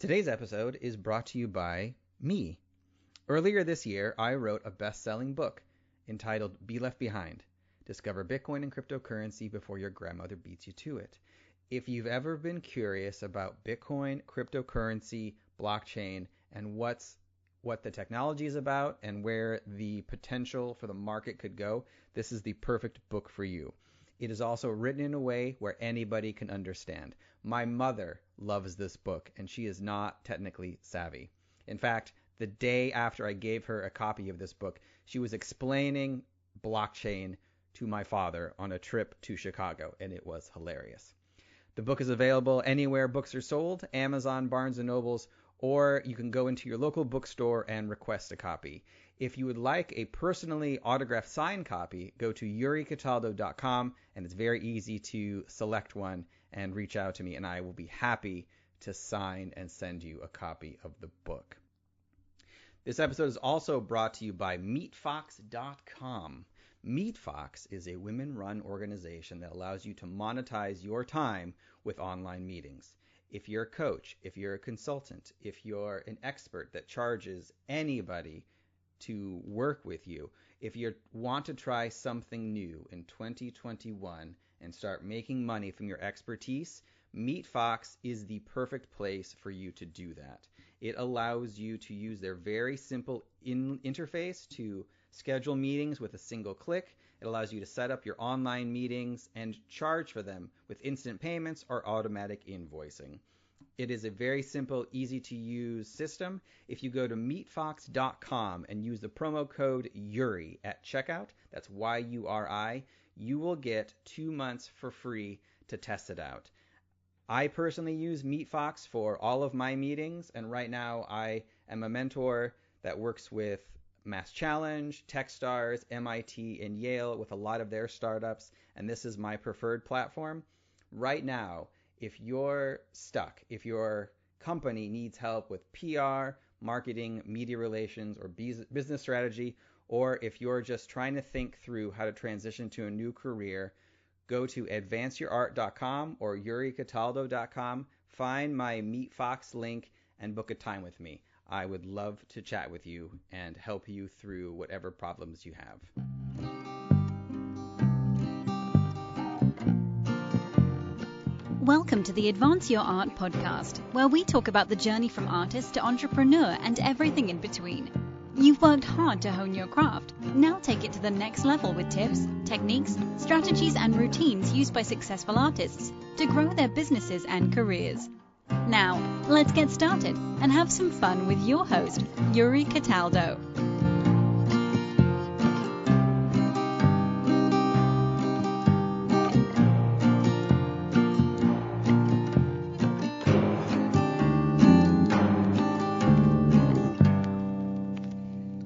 Today's episode is brought to you by me. Earlier this year, I wrote a best-selling book entitled Be Left Behind. Discover Bitcoin and cryptocurrency before your grandmother beats you to it. If you've ever been curious about Bitcoin, cryptocurrency, blockchain, and what the technology is about and where the potential for the market could go, this is the perfect book for you. It is also written in a way where anybody can understand. My mother loves this book, and she is not technically savvy. In fact, the day after I gave her a copy of this book, she was explaining blockchain to my father on a trip to Chicago, and it was hilarious. The book is available anywhere books are sold, Amazon, Barnes & Nobles, or you can go into your local bookstore and request a copy. If you would like a personally autographed signed copy, go to yuricataldo.com, and it's very easy to select one and reach out to me, and I will be happy to sign and send you a copy of the book. This episode is also brought to you by MeetFox.com. MeetFox is a women-run organization that allows you to monetize your time with online meetings. If you're a coach, if you're a consultant, if you're an expert that charges anybody to work with you, if you want to try something new in 2021 and start making money from your expertise, MeetFox is the perfect place for you to do that. It allows you to use their very simple interface to schedule meetings with a single click. It allows you to set up your online meetings and charge for them with instant payments or automatic invoicing. It is a very simple, easy-to-use system. If you go to meetfox.com and use the promo code YURI at checkout, that's Y-U-R-I, you will get 2 months for free to test it out. I personally use MeetFox for all of my meetings, and right now I am a mentor that works with Mass Challenge, Techstars, MIT, and Yale with a lot of their startups, and this is my preferred platform. Right now, if you're stuck, if your company needs help with PR, marketing, media relations, or business strategy, or if you're just trying to think through how to transition to a new career, go to advanceyourart.com or yuricataldo.com, find my MeetFox link, and book a time with me. I would love to chat with you and help you through whatever problems you have. Welcome to the Advance Your Art podcast, where we talk about the journey from artist to entrepreneur and everything in between. You've worked hard to hone your craft. Now take it to the next level with tips, techniques, strategies, and routines used by successful artists to grow their businesses and careers. Now, let's get started and have some fun with your host, Yuri Cataldo.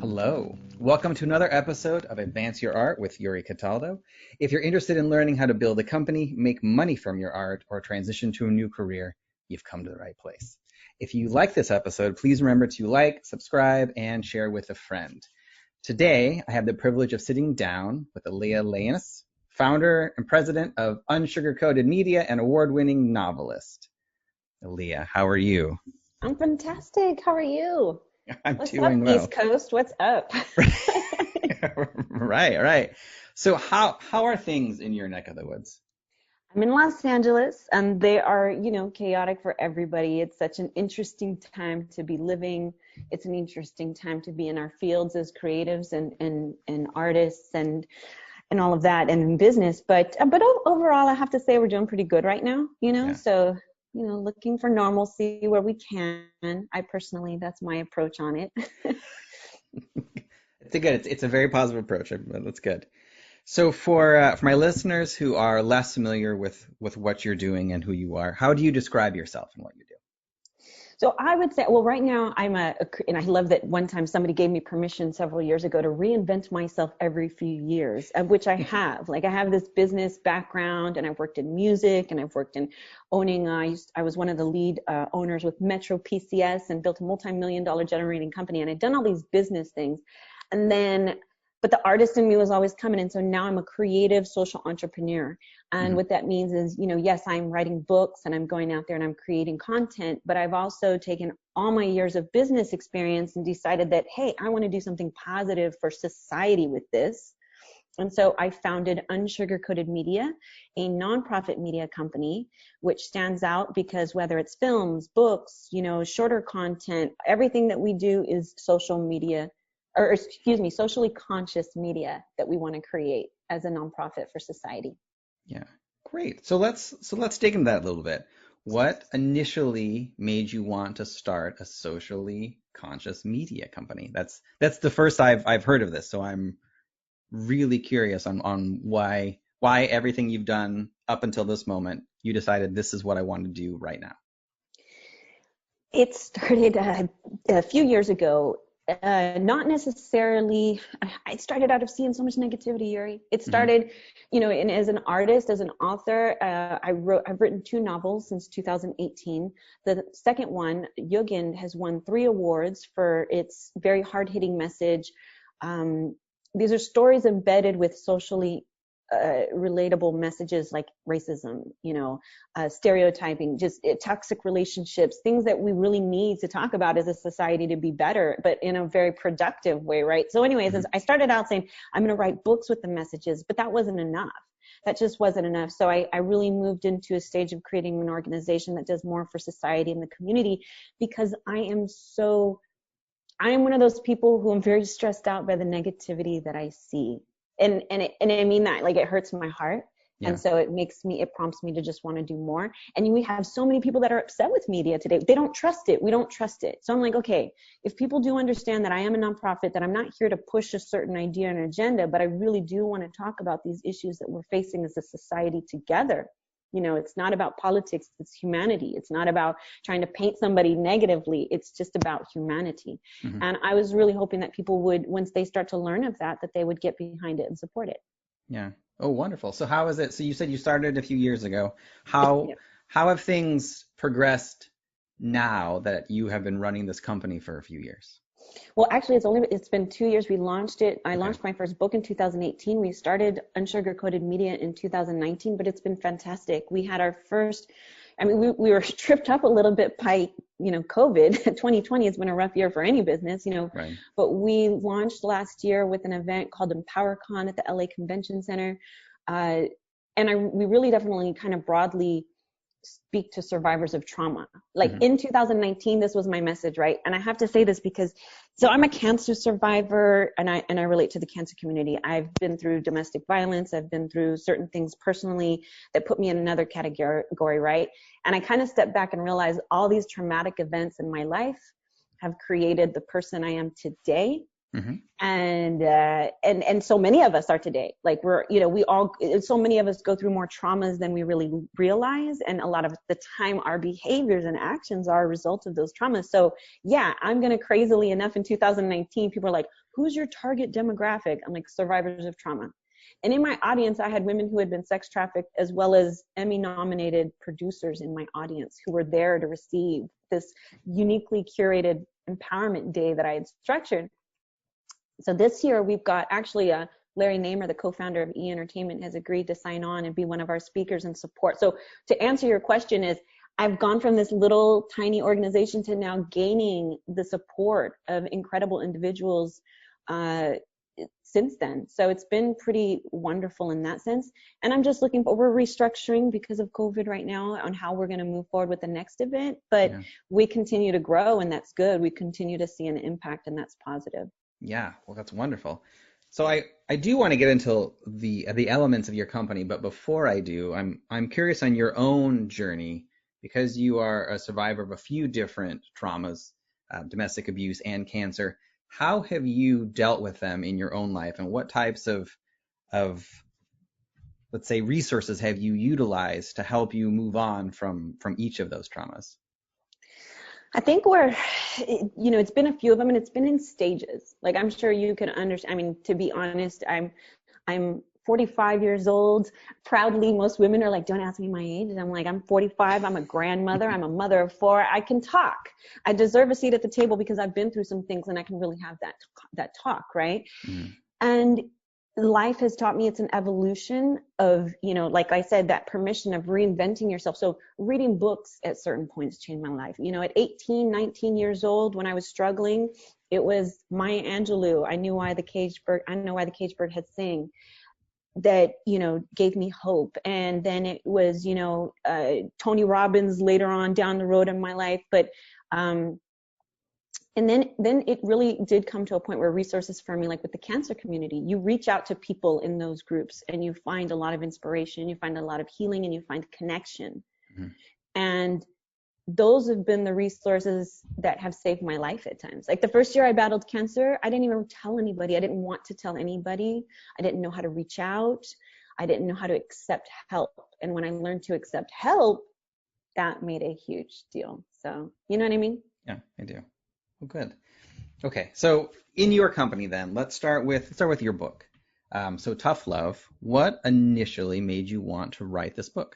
Hello. Welcome to another episode of Advance Your Art with Yuri Cataldo. If you're interested in learning how to build a company, make money from your art, or transition to a new career, you've come to the right place. If you like this episode, please remember to like, subscribe, and share with a friend. Today, I have the privilege of sitting down with Aalia Lanius, founder and president of Unsugarcoated Media and award-winning Novelist. Aalia, how are you? I'm fantastic. How are you? I'm What's doing up, well. East Coast? What's up? Right. So how are things in your neck of the woods? I'm in Los Angeles, and they are, chaotic for everybody. It's such an interesting time to be living. It's an interesting time to be in our fields as creatives and artists and all of that, and in business. But overall, I have to say we're doing pretty good right now. Yeah. So looking for normalcy where we can. I personally, that's my approach on it. It's a very positive approach. That's good. So for my listeners who are less familiar with what you're doing and who you are, how do you describe yourself and what you do? So I would say, well, right now and I love that one time somebody gave me permission several years ago to reinvent myself every few years, of which I have. Like I have this business background, and I've worked in music, and I've worked in owning. I was one of the lead owners with Metro PCS and built a multi-million-dollar generating company, and I'd done all these business things, and then. but the artist in me was always coming. And so now I'm a creative social entrepreneur. And what that means is, yes, I'm writing books and I'm going out there and I'm creating content, but I've also taken all my years of business experience and decided that, hey, I want to do something positive for society with this. And so I founded Unsugarcoated Media, a nonprofit media company, which stands out because whether it's films, books, shorter content, everything that we do is socially conscious media that we want to create as a nonprofit for society. Yeah, great. So let's dig into that a little bit. What initially made you want to start a socially conscious media company? That's the first I've heard of this. So I'm really curious on why everything you've done up until this moment, you decided this is what I want to do right now. It started a few years ago. Not necessarily, I started out of seeing so much negativity, Yuri. It started, and as an artist, as an author, I've written 2 novels since 2018. The second one, Jugend, has won 3 awards for its very hard-hitting message. These are stories embedded with socially relatable messages like racism, stereotyping, just toxic relationships, things that we really need to talk about as a society to be better, but in a very productive way, right? So anyways, I started out saying, I'm going to write books with the messages, but that wasn't enough. That just wasn't enough. So I really moved into a stage of creating an organization that does more for society and the community, because I am one of those people who am very stressed out by the negativity that I see. And I mean that, like, it hurts my heart. Yeah. And so it prompts me to just want to do more. And we have so many people that are upset with media today. They don't trust it. We don't trust it. So I'm like, okay, if people do understand that I am a nonprofit, that I'm not here to push a certain idea and agenda, but I really do want to talk about these issues that we're facing as a society together. It's not about politics, it's humanity. It's not about trying to paint somebody negatively. It's just about humanity. And I was really hoping that people would, once they start to learn of that they would get behind it and support it. Yeah. Oh, wonderful. So how is it? So you said you started a few years ago. How have things progressed now that you have been running this company for a few years? Well, actually, it's been 2 years. We launched it. I launched my first book in 2018. We started Unsugarcoated Media in 2019, but it's been fantastic. We had our first, we were tripped up a little bit by, COVID. 2020 has been a rough year for any business, right. But we launched last year with an event called EmpowerCon at the LA Convention Center. We really definitely kind of broadly speak to survivors of trauma. Like in 2019, this was my message, right? And I have to say this because, so I'm a cancer survivor and I relate to the cancer community. I've been through domestic violence. I've been through certain things personally that put me in another category, right? And I kind of stepped back and realized all these traumatic events in my life have created the person I am today. And so many of us are today, like so many of us go through more traumas than we really realize. And a lot of the time our behaviors and actions are a result of those traumas. So yeah, I'm going to crazily enough in 2019, people are like, who's your target demographic? I'm like, survivors of trauma. And in my audience, I had women who had been sex trafficked, as well as Emmy nominated producers in my audience who were there to receive this uniquely curated empowerment day that I had structured. So this year we've got actually Larry Namer, the co-founder of E! Entertainment, has agreed to sign on and be one of our speakers and support. So to answer your question is, I've gone from this little tiny organization to now gaining the support of incredible individuals since then. So it's been pretty wonderful in that sense. And I'm just we're restructuring because of COVID right now on how we're going to move forward with the next event. But we continue to grow, and that's good. We continue to see an impact, and that's positive. Yeah, well, that's wonderful. So I do want to get into the elements of your company, but before I do, I'm curious on your own journey, because you are a survivor of a few different traumas, domestic abuse and cancer. How have you dealt with them in your own life, and what types of let's say resources have you utilized to help you move on from each of those traumas? I think it's been a few of them, and it's been in stages. Like, I'm sure you can understand. To be honest, I'm 45 years old. Proudly, most women are like, don't ask me my age. And I'm like, I'm 45. I'm a grandmother. I'm a mother of 4. I can talk. I deserve a seat at the table because I've been through some things, and I can really have that talk, right? And life has taught me it's an evolution of, like I said, that permission of reinventing yourself. So reading books at certain points changed my life. At 18, 19 years old, when I was struggling, it was Maya Angelou. I know why the caged bird had sing, that, gave me hope. And then it was, Tony Robbins later on down the road in my life. But, and then it really did come to a point where resources for me, like with the cancer community, you reach out to people in those groups and you find a lot of inspiration, you find a lot of healing, and you find connection. Mm-hmm. And those have been the resources that have saved my life at times. Like the first year I battled cancer, I didn't even tell anybody. I didn't want to tell anybody. I didn't know how to reach out. I didn't know how to accept help. And when I learned to accept help, that made a huge deal. So, you know what I mean? Yeah, I do. Well, good. Okay, so in your company then, let's start with your book. So Tough Love, what initially made you want to write this book?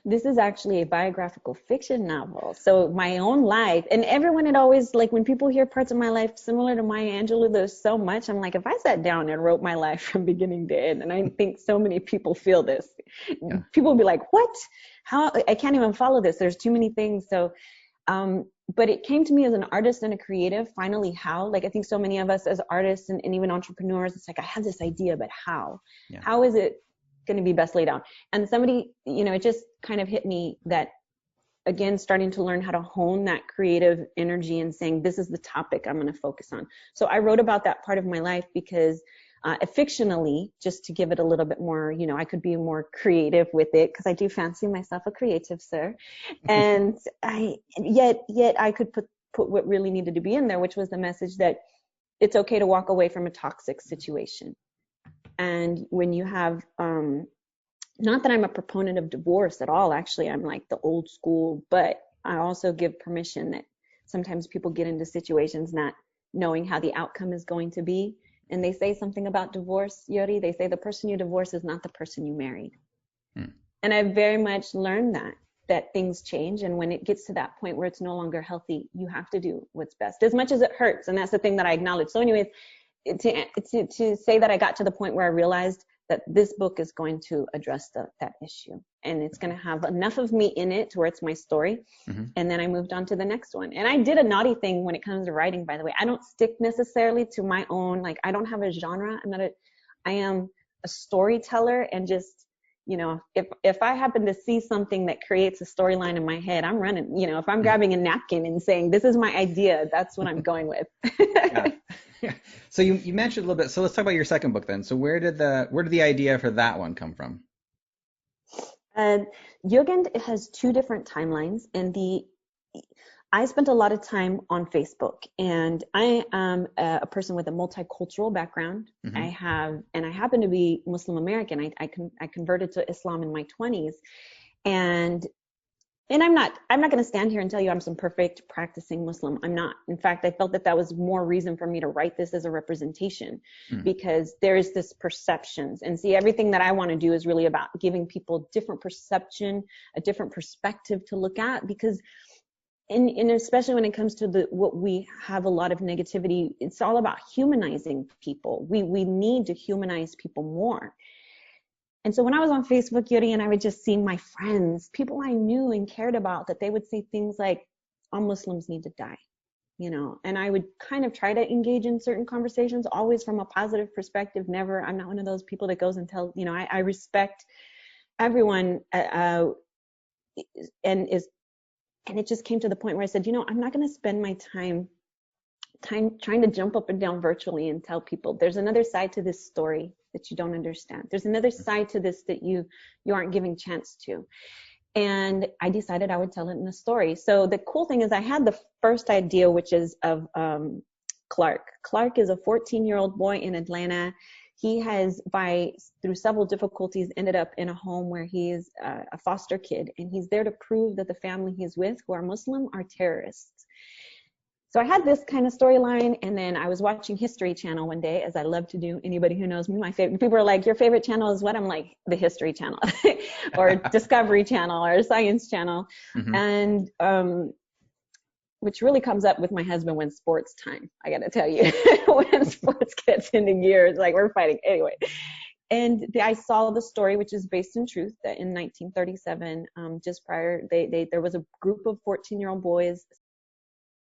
This is actually a biographical fiction novel. So my own life, and everyone had always, like, when people hear parts of my life similar to Maya Angelou, there's so much. I'm like, if I sat down and wrote my life from beginning to end, and I think so many people feel this, yeah. People will be like, what? How? I can't even follow this. There's too many things. So, but it came to me as an artist and a creative, finally, how? Like, I think so many of us as artists and even entrepreneurs, it's like, I have this idea, but how? Yeah. How is it going to be best laid out? And somebody, it just kind of hit me that, again, starting to learn how to hone that creative energy and saying, this is the topic I'm going to focus on. So I wrote about that part of my life because fictionally, just to give it a little bit more, I could be more creative with it, because I do fancy myself a creative, sir. And yet I could put what really needed to be in there, which was the message that it's okay to walk away from a toxic situation. And when you have, not that I'm a proponent of divorce at all, actually, I'm like the old school, but I also give permission that sometimes people get into situations not knowing how the outcome is going to be. And they say something about divorce, Yuri, they say the person you divorce is not the person you married. And I very much learned that things change. And when it gets to that point where it's no longer healthy, you have to do what's best, as much as it hurts. And that's the thing that I acknowledge. So anyways, to say that I got to the point where I realized that this book is going to address that issue, and it's going to have enough of me in it to where it's my story. Mm-hmm. And then I moved on to the next one. And I did a naughty thing when it comes to writing, by the way. I don't stick necessarily to my own, like, I don't have a genre. I am a storyteller, and just, if I happen to see something that creates a storyline in my head, I'm running. If I'm grabbing a napkin and saying, this is my idea, that's what I'm going with. Yeah. So you mentioned a little bit. So let's talk about your second book then. So where did the idea for that one come from? Jugend has two different timelines, and I spent a lot of time on Facebook, and I am a person with a multicultural background. Mm-hmm. I happen to be Muslim American. I converted to Islam in my 20s, and I'm not going to stand here and tell you I'm some perfect practicing Muslim. I'm not. In fact, I felt that was more reason for me to write this as a representation, because there is this perceptions. And see, everything that I want to do is really about giving people different perception, a different perspective to look at, because and especially when it comes to what we have a lot of negativity, it's all about humanizing people. We need to humanize people more. And so when I was on Facebook, Yuri, and I would just see my friends, people I knew and cared about, that they would say things like, all Muslims need to die, and I would kind of try to engage in certain conversations, always from a positive perspective. I'm not one of those people that goes and tells, I respect everyone, and it just came to the point where I said, I'm not going to spend my time trying to jump up and down virtually and tell people there's another side to this story that you don't understand. There's another side to this that you aren't giving chance to. And I decided I would tell it in a story. So the cool thing is I had the first idea, which is of Clark. Clark is a 14-year-old boy in Atlanta. He has, through several difficulties, ended up in a home where he is a foster kid, and he's there to prove that the family he's with, who are Muslim, are terrorists. So I had this kind of storyline, and then I was watching History Channel one day, as I love to do. Anybody who knows me, my favorite people are like, your favorite channel is what? I'm like, the History Channel, or Discovery Channel, or Science Channel. Mm-hmm. And which really comes up with my husband when sports time, I got to tell you, when sports gets into gear, it's like we're fighting anyway. And I saw the story, which is based in truth, that in 1937, just prior, there was a group of 14-year-old boys